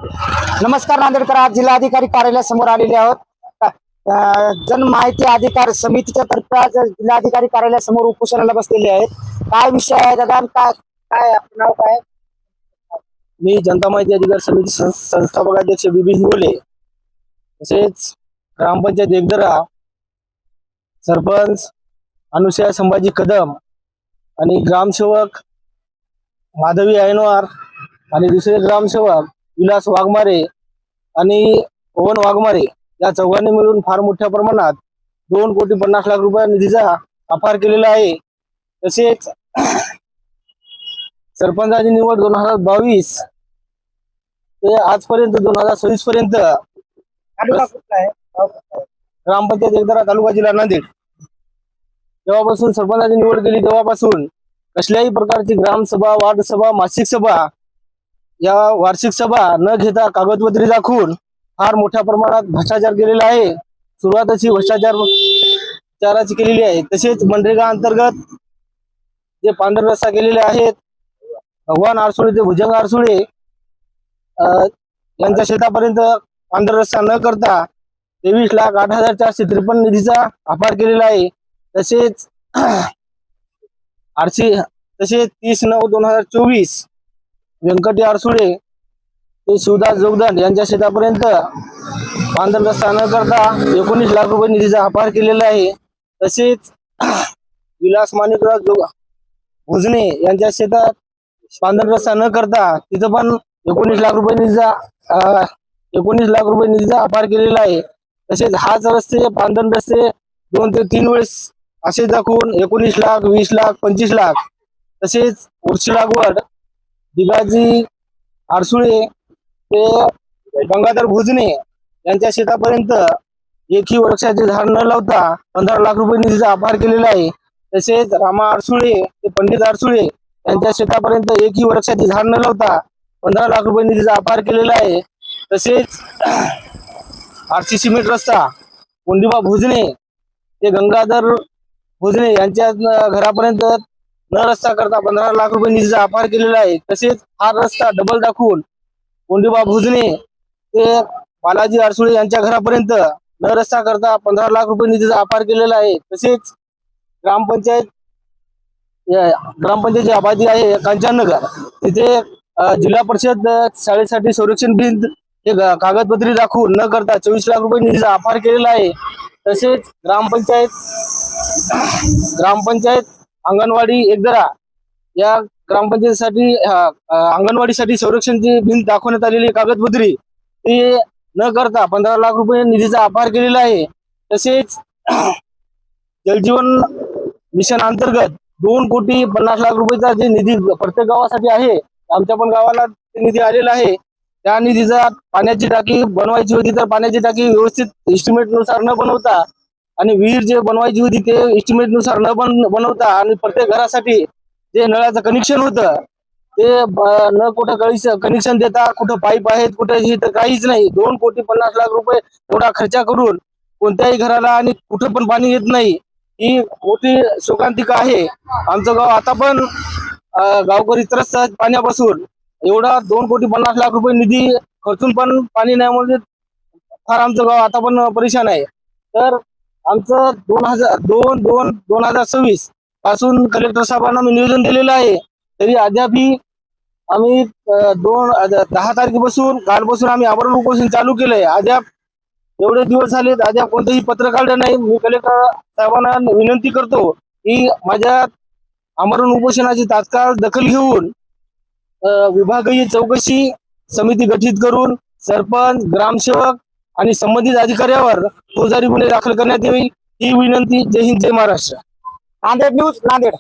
नमस्कार नांदेडकर, आज जिल्हाधिकारी कार्यालयासमोर आलेले आहोत. जन माहिती अधिकार समितीच्या तर्फे आज जिल्हाधिकारी कार्यालयासमोर उपोषणाला बसलेले आहेत. काय विषय आहे दादा? काय काय आपलं नाव काय? मी जनता माहिती अधिकार समिती संस्थापक अध्यक्ष बीबी हिंगोले, तसेच ग्रामपंचायत एकदरा सरपंच अनुसया संभाजी कदम आणि ग्रामसेवक माधवी ऐनवार आणि दुसरे ग्रामसेवक विलास वाघमारे आणि पवन वाघमारे या चौघांनी मिळून फार मोठ्या प्रमाणात 2,50,00,000 रुपये निधीचा अपार केलेला आहे. तसेच सरपंचाची निवड 2022 ते आजपर्यंत 2026 पर्यंत तालुका कुठला आहे? गाव कुठलं आहे? ग्रामपंचायत एकदरा तालुका जिल्हा नांदेड जेव्हापासून सरपंचाची निवड केली तेव्हापासून कसल्याही प्रकारची ग्रामसभा, वार्ड सभा, मासिक सभा या वार्षिक सभा न घेता कागदपत्री दाखवून फार मोठ्या प्रमाणात भ्रष्टाचार केलेला आहे. सुरुवातच ही भ्रष्टाचाराची केलेली आहे. तसेच मनरेगा अंतर्गत जे पांढर रस्ता केलेले आहेत, भगवान आरसुळे ते भुजंग आरसुळे यांच्या शेतापर्यंत पांढर रस्ता न करता 23,08,453 निधीचा अपार केलेला आहे. तसेच 30/9/2024 व्यंकटी आरसुळे ते शिवदास जोगदंड यांच्या शेतापर्यंत पांढर रस्ता न करता 19,00,000 रुपये निधीचा अपार केलेला आहे. तसेच विलास माणिकराव भोजने यांच्या शेतात पांढर रस्ता न करता तिथं पण 19,00,000 रुपये निधीचा अपार केलेला आहे. तसेच हाच रस्ते पांढर रस्ते 2 ते 3 वेळेस असे दाखवून 19,00,000, 20,00,000, 25,00,000. तसेच वृक्ष लागवड दिगाजी आरसुळे ते गंगाधर भोजने यांच्या शेतापर्यंत एकही वृक्षाचे झाड न लावता 15,00,000 रुपये निधीचा अपार केलेला आहे. तसेच रामा आरसुळे ते पंडित आरसुळे यांच्या शेतापर्यंत एकही वृक्षाचे झाड न लावता 15,00,000 रुपये निधीचा अपार केलेला आहे. तसेच आरसी सिमेंट रस्ता कोंडिबा भोजने ते गंगाधर भोजने यांच्या घरापर्यंत न रस्ता करता 15,00,000 रुपये निधीचा अपार केलेला आहे. तसेच हा रस्ता डबल दाखवून कोंडिबा भोजने ते बालाजी आरसुळे यांच्या घरापर्यंत न रस्ता करता 15,00,000 रुपये निधीचा अपार केलेला आहे. तसेच ग्रामपंचायतची आबादी आहे कांचननगर, तिथे जिल्हा परिषद शाळेसाठी संरक्षण भिंत हे कागदपत्री दाखवून न करता 24,00,000 रुपये निधीचा अपार केलेला आहे. तसेच ग्रामपंचायत अंगणवाडी एकदरा या ग्रामपंचायतीसाठी अंगणवाडीसाठी संरक्षणची भिंत दाखवण्यात आलेली कागदपत्री ती न करता 15,00,000 रुपये निधीचा अपार केलेला आहे. तसेच जलजीवन मिशन अंतर्गत 2,50,00,000 रुपयेचा जे निधी प्रत्येक गावासाठी आहे, आमच्या पण गावाला निधी आलेला आहे. त्या निधीचा पाण्याची टाकी बनवायची होती, तर पाण्याची टाकी व्यवस्थित एस्टिमेट नुसार न बनवता आणि विहीर जे बनवायची होती ते एस्टिमेट नुसार न बनवता आणि प्रत्येक घरासाठी जे नळाचं कनेक्शन होतं ते न कुठं कनेक्शन देता, कुठं पाईप आहेत कुठं हे तर काहीच नाही. 2,50,00,000 रुपये एवढा खर्च करून कोणत्याही घराला आणि कुठं पण पाणी येत नाही. ही मोठी शोकांतिका आहे. आमचं गाव आता पण गावकरी त्रस्त आहेत पाण्यापासून. एवढा 2,50,00,000 रुपये निधी खर्चून पण पाणी नाही म्हणजे फार आमचं गाव आता पण परेशान आहे. तर आमचं 2026 पासून कलेक्टर साहेबांना मी निवेदन दिलेलं आहे, तरी अद्यापही आम्ही 10 तारखेपासून कालपासून आम्ही आमरण उपोषण चालू केलंय. अद्याप एवढे दिवस झालेत, अद्याप कोणतंही पत्र काढलं नाही. मी कलेक्टर साहेबांना विनंती करतो की माझ्या आमरण उपोषणाची तात्काळ दखल घेऊन विभागीय चौकशी समिती गठीत करून सरपंच, ग्रामसेवक आणि संबंधित अधिकाऱ्यावर फौजदारी गुन्हे दाखल करण्यात यावी, ही विनंती. जय हिंद, जय महाराष्ट्र. नांदेड न्यूज, नांदेड.